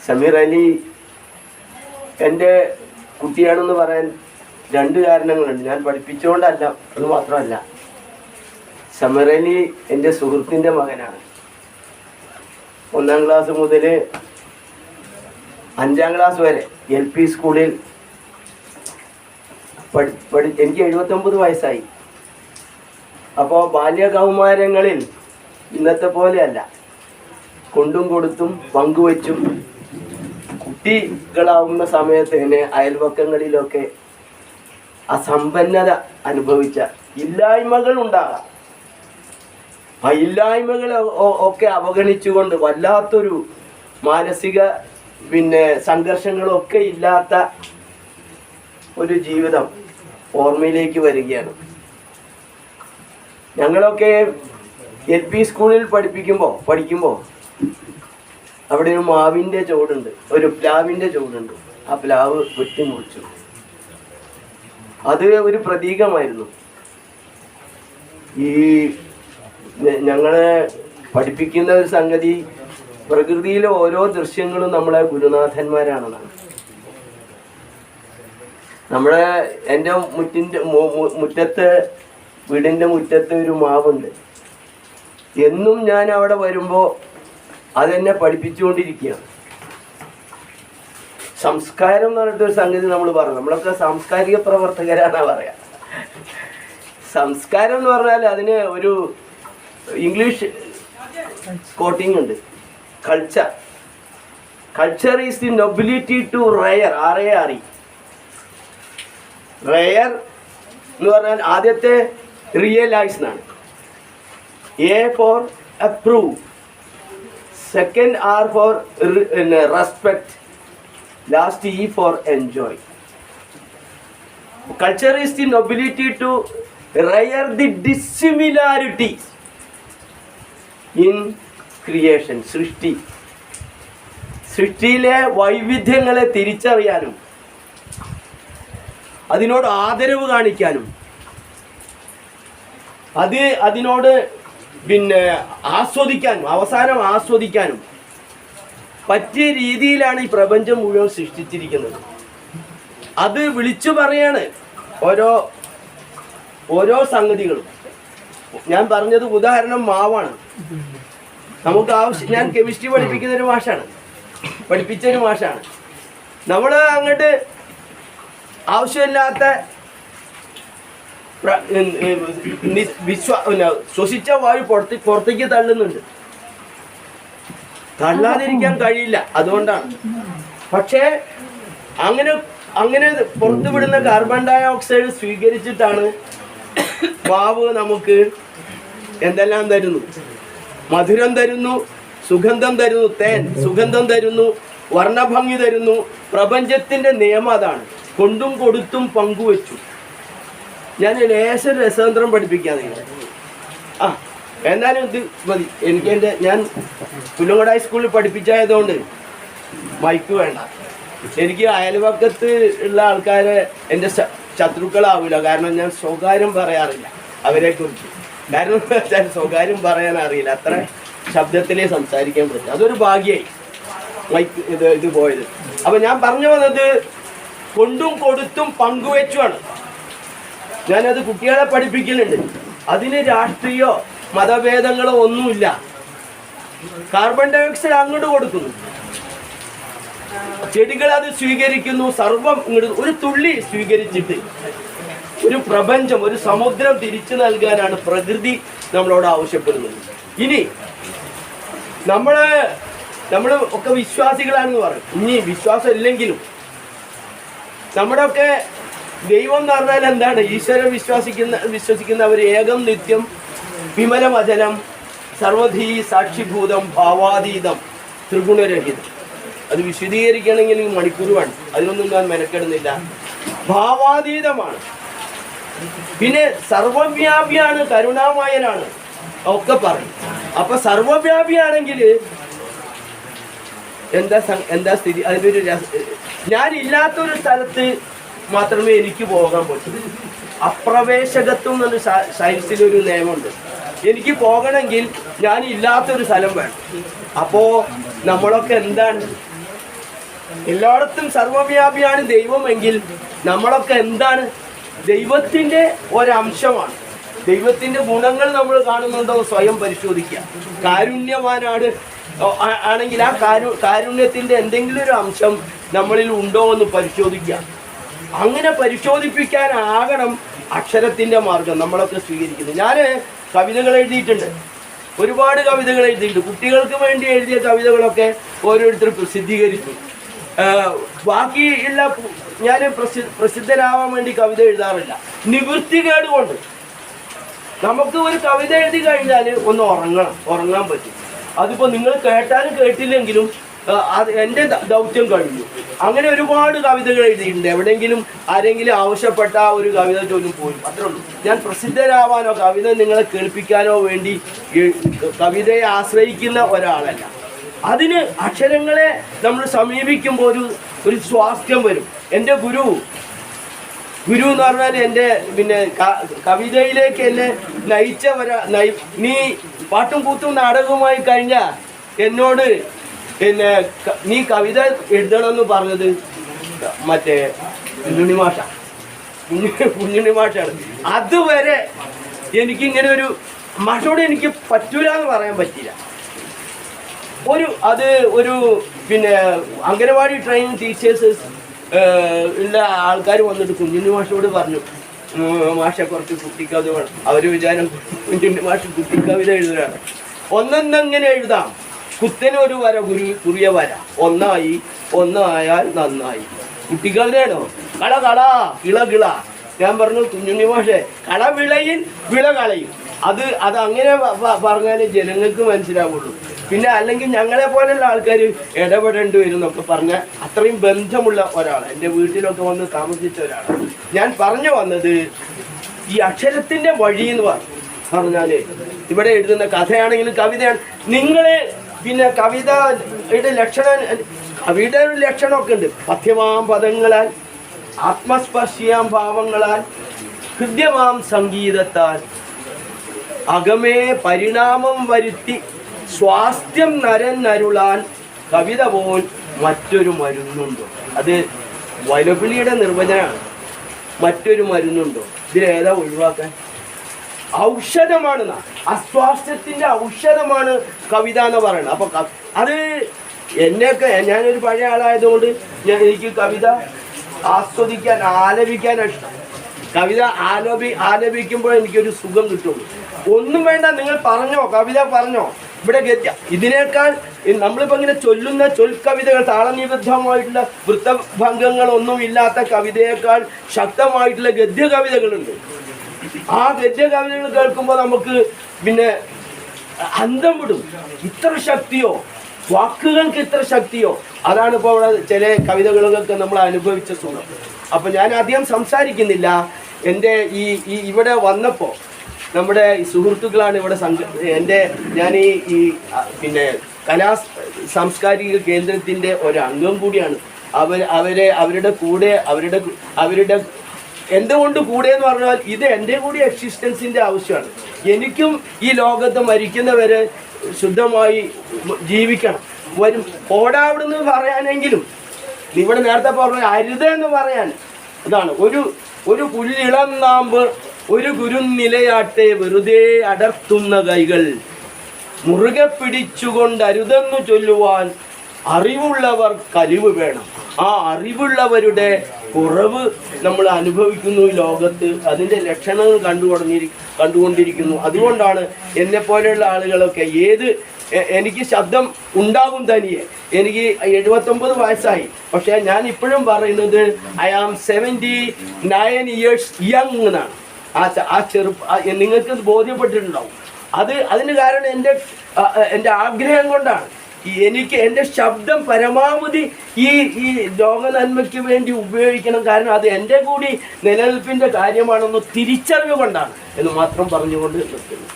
സമീർ അലി എൻ്റെ കുട്ടിയാണെന്ന് പറയാൻ രണ്ട് കാരണങ്ങളുണ്ട്. ഞാൻ പഠിപ്പിച്ചുകൊണ്ടല്ല, അത് മാത്രമല്ല, സമീർ അലി എൻ്റെ സുഹൃത്തിൻ്റെ മകനാണ്. 1ാം ക്ലാസ് മുതൽ 5ാം ക്ലാസ് വരെ LP സ്കൂളിൽ എനിക്ക് 79 വയസ്സായി. അപ്പോൾ ബാല്യകൗമാരങ്ങളിൽ ഇന്നത്തെ പോലെയല്ല, കൊണ്ടും കൊടുത്തും പങ്കുവച്ചും കുട്ടികളാവുന്ന സമയത്ത് തന്നെ അയൽവക്കങ്ങളിലൊക്കെ അസമ്പന്നത അനുഭവിച്ച ഇല്ലായ്മകൾ ഉണ്ടാകാം. ആ ഇല്ലായ്മകൾ ഒക്കെ അവഗണിച്ചുകൊണ്ട് വല്ലാത്തൊരു മാനസിക സംഘർഷങ്ങളൊക്കെ ഇല്ലാത്ത ഒരു ജീവിതം ഓർമ്മയിലേക്ക് വരികയാണ്. ഞങ്ങളൊക്കെ LP സ്കൂളിൽ പഠിക്കുമ്പോൾ അവിടെ ഒരു മാവിൻ്റെ ചുവടുണ്ട്, ഒരു പ്ലാവിൻ്റെ ചുവടുണ്ട്. ആ പ്ലാവ് വെട്ടിമുറിച്ചു. അത് ഒരു പ്രതീകമായിരുന്നു. ഈ ഞങ്ങളെ പഠിപ്പിക്കുന്ന ഒരു സംഗതി, പ്രകൃതിയിലെ ഓരോ ദൃശ്യങ്ങളും നമ്മളെ ഗുരുനാഥന്മാരാണെന്നാണ്. എൻ്റെ വീടിൻ്റെ മുറ്റത്ത് ഒരു മാവുണ്ട്. എന്നും ഞാൻ അവിടെ വരുമ്പോൾ അതെന്നെ പഠിപ്പിച്ചുകൊണ്ടിരിക്കുകയാണ്. സംസ്കാരം എന്ന് പറഞ്ഞിട്ടൊരു സംഗതി നമ്മൾ പറഞ്ഞു. നമ്മളൊക്കെ സാംസ്കാരിക പ്രവർത്തകരാണെന്നാണ് പറയാം. സംസ്കാരം എന്ന് പറഞ്ഞാൽ അതിന് ഒരു ഇംഗ്ലീഷ് കോട്ടിംഗ് ഉണ്ട്. Culture is the nobility to rare. RARE. Rare എന്ന് പറഞ്ഞാൽ ആദ്യത്തെ റിയലൈസ് എന്നാണ്. A for approve, second R for respect, last E for enjoy. Culture is the nobility to rear the dissimilarities in creation. സൃഷ്ടിയിലെ വൈവിധ്യങ്ങളെ തിരിച്ചറിയാനും അതിനോട് ആദരവ് കാണിക്കാനും അതിനോട് അവസാനം ആസ്വദിക്കാനും പറ്റിയ രീതിയിലാണ് ഈ പ്രപഞ്ചം മുഴുവൻ സൃഷ്ടിച്ചിരിക്കുന്നത്. അത് വിളിച്ചു പറയാണ് ഓരോ സംഗതികളും. ഞാൻ പറഞ്ഞത് ഉദാഹരണം മാവാണ്. നമുക്ക് ഞാൻ കെമിസ്ട്രി പഠിപ്പിച്ചൊരു മാഷാണ്. നമ്മൾ അങ്ങോട്ട് ആവശ്യമില്ലാത്ത ശ്വസിച്ച വായു പുറത്തേക്ക് തള്ളുന്നുണ്ട്. തള്ളാതിരിക്കാൻ കഴിയില്ല, അതുകൊണ്ടാണ്. പക്ഷേ അങ്ങനെ പുറത്തുവിടുന്ന കാർബൺ ഡയോക്സൈഡ് സ്വീകരിച്ചിട്ടാണ് വാവ് നമുക്ക് എന്തെല്ലാം തരുന്നു. മധുരം തരുന്നു, സുഗന്ധം തരുന്നു, തേൻ സുഗന്ധം തരുന്നു, വർണ്ണഭംഗി തരുന്നു. പ്രപഞ്ചത്തിന്റെ നിയമം അതാണ്. കൊണ്ടും കൊടുത്തും പങ്കുവെച്ചു. ഞാൻ ലേശം രസതന്ത്രം പഠിപ്പിക്കാതെ എന്നാലും ഇത് മതി. ഞാൻ പുല്ലങ്കോട് ഹൈസ്കൂളിൽ പഠിപ്പിച്ചായതുകൊണ്ട് മൈക്ക് വേണ്ട. എനിക്ക് അയൽവക്കത്ത് ഉള്ള ആൾക്കാരെ എൻ്റെ ശത്രുക്കളാവില്ല. കാരണം ഞാൻ സ്വകാര്യം പറയാറില്ല അവരെക്കുറിച്ച്. കാരണം വെച്ചാൽ സ്വകാര്യം പറയാൻ അറിയില്ല, അത്ര ശബ്ദത്തിലേ സംസാരിക്കാൻ പറ്റും. അതൊരു ഭാഗ്യമായി മൈക്ക് ഇത് പോയത്. അപ്പം ഞാൻ പറഞ്ഞു വന്നത് കൊണ്ടും കൊടുത്തും പങ്കുവെച്ചുമാണ്. ഞാനത് കുട്ടികളെ പഠിപ്പിക്കുന്നുണ്ട്. അതിന് രാഷ്ട്രീയോ മതഭേദങ്ങളോ ഒന്നുമില്ല. കാർബൺ ഡയോക്സൈഡ് അങ്ങോട്ട് കൊടുക്കുന്നു, ചെടികൾ അത് സ്വീകരിക്കുന്നു. സർവം ഇങ്ങോട്ട് ഒരു തുള്ളി സ്വീകരിച്ചിട്ട് ഒരു പ്രപഞ്ചം, ഒരു സമുദ്രം തിരിച്ചു നൽകാനാണ് പ്രകൃതി നമ്മളോട് ആവശ്യപ്പെടുന്നത്. ഇനി നമ്മൾ ഒക്കെ വിശ്വാസികളാണെന്ന് പറയും. ഇനി വിശ്വാസം ഇല്ലെങ്കിലും നമ്മുടെയൊക്കെ ദൈവം എന്ന് പറഞ്ഞാൽ എന്താണ്? ഈശ്വരൻ വിശ്വസിക്കുന്നവർ ഏകം നിത്യം വിമലമചലം സർവധീ സാക്ഷിഭൂതം ഭാവാതീതം ത്രിഗുണരഹിതം. അത് വിശദീകരിക്കണമെങ്കിൽ മണിക്കൂർ വേണം. അതിനൊന്നും ഞാൻ മെനക്കെടുന്നില്ല. ഭാവാതീതമാണ്. പിന്നെ സർവവ്യാപിയാണ്, കരുണാമയനാണ് ഒക്കെ പറയും. അപ്പൊ സർവവ്യാപിയാണെങ്കിൽ എന്താ സ്ഥിതി? അതിനൊരു ഞാനില്ലാത്തൊരു സ്ഥലത്ത് മാത്രമേ എനിക്ക് പോകാൻ പറ്റൂ. അപ്രവേശകത്വം എന്നൊരു സയൻസിലൊരു നിയമമുണ്ട്. എനിക്ക് പോകണമെങ്കിൽ ഞാൻ ഇല്ലാത്തൊരു സ്ഥലം വേണം. അപ്പോൾ നമ്മളൊക്കെ എന്താണ് എല്ലായിടത്തും സർവ്വവ്യാപിയാണ് ദൈവമെങ്കിൽ നമ്മളൊക്കെ എന്താണ്? ദൈവത്തിൻ്റെ ഒരംശമാണ്. ദൈവത്തിൻ്റെ ഗുണങ്ങൾ നമ്മൾ കാണുന്നുണ്ടോ? സ്വയം പരിശോധിക്കുക. കാരുണ്യവാനാണ് ആണെങ്കിൽ ആ കാരുണ്യത്തിൻ്റെ എന്തെങ്കിലും ഒരു അംശം നമ്മളിൽ ഉണ്ടോ എന്ന് പരിശോധിക്കുക. അങ്ങനെ പരിശോധിപ്പിക്കാനാകണം അക്ഷരത്തിൻ്റെ മാർഗം നമ്മളൊക്കെ സ്വീകരിക്കുന്നത്. ഞാൻ കവിതകൾ എഴുതിയിട്ടുണ്ട്, ഒരുപാട് കവിതകൾ എഴുതിയിട്ടുണ്ട്. കുട്ടികൾക്ക് വേണ്ടി എഴുതിയ കവിതകളൊക്കെ ഓരോരുത്തർ പ്രസിദ്ധീകരിച്ചു. ബാക്കിയുള്ള ഞാൻ പ്രസിദ്ധരാവാൻ വേണ്ടി കവിത എഴുതാറില്ല. നിവൃത്തികേട് കൊണ്ട് നമുക്ക് ഒരു കവിത എഴുതി കഴിഞ്ഞാൽ ഒന്ന് ഉറങ്ങാൻ പറ്റും. അതിപ്പോൾ നിങ്ങൾ കേട്ടാലും കേട്ടില്ലെങ്കിലും അത് എൻ്റെ ദൗത്യം കഴിഞ്ഞു. അങ്ങനെ ഒരുപാട് കവിതകൾ എഴുതിയിട്ടുണ്ട്. എവിടെയെങ്കിലും ആരെങ്കിലും ആവശ്യപ്പെട്ട ഒരു കവിത ചൊല്ലും പോലും, അത്രേ ഉള്ളൂ. ഞാൻ പ്രസിദ്ധരാവാനോ കവിത നിങ്ങളെ കേൾപ്പിക്കാനോ വേണ്ടി കവിതയെ ആശ്രയിക്കുന്ന ഒരാളല്ല. അതിന് അക്ഷരങ്ങളെ നമ്മൾ സമീപിക്കുമ്പോൾ ഒരു സ്വാസ്ഥ്യം വരും. എൻ്റെ ഗുരു എന്ന് പറഞ്ഞാൽ എൻ്റെ പിന്നെ കവിതയിലേക്ക് എന്നെ നീ പാട്ടും കൂത്തും നാടകവുമായി കഴിഞ്ഞാൽ എന്നോട് പിന്നെ നീ കവിത എഴുതണമെന്ന് പറഞ്ഞത് മറ്റേ കുഞ്ഞുണ്ണി മാഷാണ്. അതുവരെ എനിക്കിങ്ങനെ മാഷോട് എനിക്ക് പറ്റൂല എന്ന് പറയാൻ പറ്റില്ല. ഒരു പിന്നെ അംഗനവാടി ട്രെയിനിങ് ടീച്ചേഴ്സ് ഉള്ള ആൾക്കാർ വന്നിട്ട് കുഞ്ഞുണ്ണി മാഷോട് പറഞ്ഞു, മാഷ കുറച്ച് കുട്ടിക്കവിത വേണം. അവർ വിചാരം കുഞ്ഞുണ്ണി മാഷ് കുട്ടിക്കവിത എഴുതുകയാണ്. ഒന്നെങ്ങനെ എഴുതാം, കുത്തനെ ഒരു വര, കുറിയ വര, ഒന്നായാൽ നന്നായി. കുട്ടിക്കവിതയാണോ? കള കിള. ഞാൻ പറഞ്ഞു കുഞ്ഞുണ്ണി മാഷെ, കള വിളയിൽ വിള കളയും. അത് അങ്ങനെ പറഞ്ഞാലേ ജനങ്ങൾക്ക് മനസ്സിലാവുള്ളൂ. പിന്നെ അല്ലെങ്കിൽ ഞങ്ങളെ പോലെയുള്ള ആൾക്കാർ ഇടപെടേണ്ടി വരും എന്നൊക്കെ പറഞ്ഞാൽ അത്രയും ബന്ധമുള്ള ഒരാളാണ്. എൻ്റെ വീട്ടിലൊക്കെ വന്ന് താമസിച്ച ഒരാളാണ്. ഞാൻ പറഞ്ഞു വന്നത് ഈ അക്ഷരത്തിൻ്റെ വഴി എന്ന് പറഞ്ഞാൽ ഇവിടെ എഴുതുന്ന കഥയാണെങ്കിലും കവിതയാണ്. നിങ്ങൾ പിന്നെ കവിതയുടെ ലക്ഷണമൊക്കെ ഉണ്ട്. പഥ്യമാം പദങ്ങളാൽ, ആത്മസ്പർശിയാം ഭാവങ്ങളാൽ, ഹൃദ്യമാം സംഗീതത്താൽ, അകമേ പരിണാമം വരുത്തി സ്വാസ്ഥ്യം നരന്നരുളാൻ കവിത പോൽ മറ്റൊരു മരുന്നുണ്ടോ? അത് വൈലപ്പിള്ളിയുടെ നിർവചനമാണ്. മറ്റൊരു മരുന്നുണ്ടോ? ഇതിലേതാ ഒഴിവാക്കാൻ? ഔഷധമാണ്. അസ്വാസ്ഥ്യത്തിൻ്റെ ഔഷധമാണ് കവിത എന്ന് പറയുന്നത്. അപ്പോൾ അത് എന്നെയൊക്കെ, ഞാനൊരു പഴയ ആളായതുകൊണ്ട് എനിക്ക് കവിത ആസ്വദിക്കാൻ, ആലപിക്കാനാണ് ഇഷ്ടം. കവിത ആലപിക്കുമ്പോൾ എനിക്കൊരു സുഖം കിട്ടുള്ളൂ. ഒന്നും വേണ്ട, നിങ്ങൾ പറഞ്ഞോ, കവിത പറഞ്ഞോ. ഇവിടെ ഗദ്യ ഇതിനേക്കാൾ നമ്മളിപ്പോൾ ഇങ്ങനെ ചൊല്ലുന്ന ചൊൽക്കവിതകൾ, താളനിബദ്ധമായിട്ടുള്ള വൃത്തഭംഗങ്ങളൊന്നും ഇല്ലാത്ത കവിതയേക്കാൾ ശക്തമായിട്ടുള്ള ഗദ്യ കവിതകളുണ്ട്. ആ ഗദ്യ കവിതകൾ കേൾക്കുമ്പോൾ നമുക്ക് പിന്നെ അന്തം വിടും. ഇത്ര ശക്തിയോ, വാക്കുകൾക്ക് ഇത്ര ശക്തിയോ? അതാണ് ഇപ്പോൾ അവിടെ ചില കവിതകളൊക്കെ നമ്മൾ അനുഭവിച്ച സുഖം. അപ്പം ഞാൻ അധികം സംസാരിക്കുന്നില്ല. എൻ്റെ ഇവിടെ വന്നപ്പോൾ നമ്മുടെ സുഹൃത്തുക്കളാണ് ഇവിടെ ഞാൻ പിന്നെ സാംസ്കാരിക കേന്ദ്രത്തിൻ്റെ ഒരംഗം കൂടിയാണ്. അവരുടെ കൂടെ അവരുടെ എന്തുകൊണ്ട് കൂടെ എന്ന് പറഞ്ഞാൽ ഇത് എൻ്റെ കൂടി എക്സിസ്റ്റൻസിൻ്റെ ആവശ്യമാണ്. എനിക്കും ഈ ലോകത്ത് മരിക്കുന്നവരെ ശുദ്ധമായി ജീവിക്കണം. ഓടാവിടുന്ന് പറയാനെങ്കിലും ഇവിടെ നേരത്തെ പറഞ്ഞ അരുതെന്ന് പറയാൻ അതാണ്. ഒരു പുല്ലിളം നാമ്പ് ഒരു കുരുന്നിലയാട്ടെ വെറുതെ അടർത്തുന്ന കൈകൾ മുറുകെ പിടിച്ചുകൊണ്ട് അരുതെന്നു ചൊല്ലുവാൻ അറിവുള്ളവർ കലിവ് വേണം. ആ അറിവുള്ളവരുടെ കുറവ് നമ്മൾ അനുഭവിക്കുന്നു ഈ ലോകത്ത്. അതിൻ്റെ ലക്ഷണങ്ങൾ കണ്ടുകൊണ്ടിരിക്കുന്നു. അതുകൊണ്ടാണ് എന്നെപ്പോലെയുള്ള ആളുകളൊക്കെ എനിക്ക് ശബ്ദം ഉണ്ടാകും തനിയെ. എനിക്ക് 79 വയസ്സായി. പക്ഷേ ഞാൻ ഇപ്പോഴും പറയുന്നത് ഐ ആം 79 ഇയേഴ്സ് യങ് എന്നാണ്. നിങ്ങൾക്ക് ബോധ്യപ്പെട്ടിട്ടുണ്ടാവും. അതിന് കാരണം എൻ്റെ ആഗ്രഹം കൊണ്ടാണ്. എനിക്ക് എൻ്റെ ശബ്ദം പരമാവധി ഈ ലോക നന്മയ്ക്ക് വേണ്ടി ഉപയോഗിക്കണം. കാരണം അത് എൻ്റെ കൂടി നിലനിൽപ്പിൻ്റെ കാര്യമാണെന്ന് തിരിച്ചറിവ് കൊണ്ടാണ് എന്ന് മാത്രം പറഞ്ഞുകൊണ്ട് നിർത്തുന്നു.